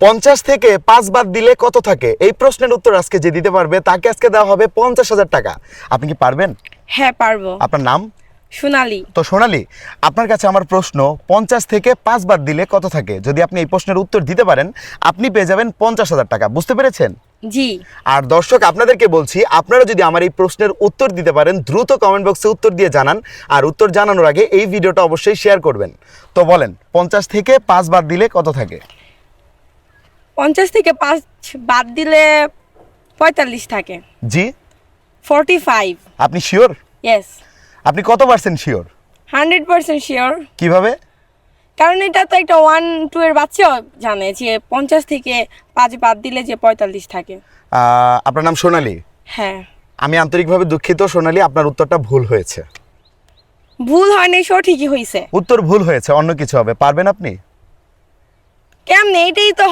50 থেকে 5 বাদ দিলে কত থাকে? এই প্রশ্নের উত্তর আজকে যে দিতে পারবে তাকে আজকে দেওয়া হবে 50,000 টাকা। আপনি কি পারবেন? হ্যাঁ পারবো। আপনার নাম? সোনালী। তো সোনালী, আপনার কাছে আমার প্রশ্ন, 50 থেকে 5 বাদ দিলে কত থাকে? যদি আপনি এই প্রশ্নের উত্তর দিতে পারেন আপনি পেয়ে যাবেন 50,000 টাকা। বুঝতে পেরেছেন? জি। আর দর্শক আপনাদেরকে বলছি, আপনারা যদি আমার এই প্রশ্নের উত্তর দিতে পারেন দ্রুত কমেন্ট বক্সে উত্তর দিয়ে জানান। আর উত্তর জানানোর আগে এই ভিডিওটা অবশ্যই শেয়ার করবেন। তো বলেন 50 থেকে 5 বাদ দিলে কত থাকে? 50 থেকে 5 বাদ দিলে 45 থাকে। জি? 45। আপনি শিওর? ইয়েস। আপনি কত পার্সেন্ট শিওর? 100% শিওর। কিভাবে? কারণ এটা তো একটা 1-2 এর বাচ্চাও জানে যে 50 থেকে 5 বাদ দিলে যে 45 থাকে। আপনার নাম সোনালী? হ্যাঁ। আমি আন্তরিকভাবে দুঃখিত সোনালী, আপনার উত্তরটা ভুল হয়েছে। ভুল হয়নি, সঠিকই হয়েছে। উত্তর ভুল হয়েছে, অন্য কিছু হবে। পারবেন আপনি? কেমনে? এটাই তো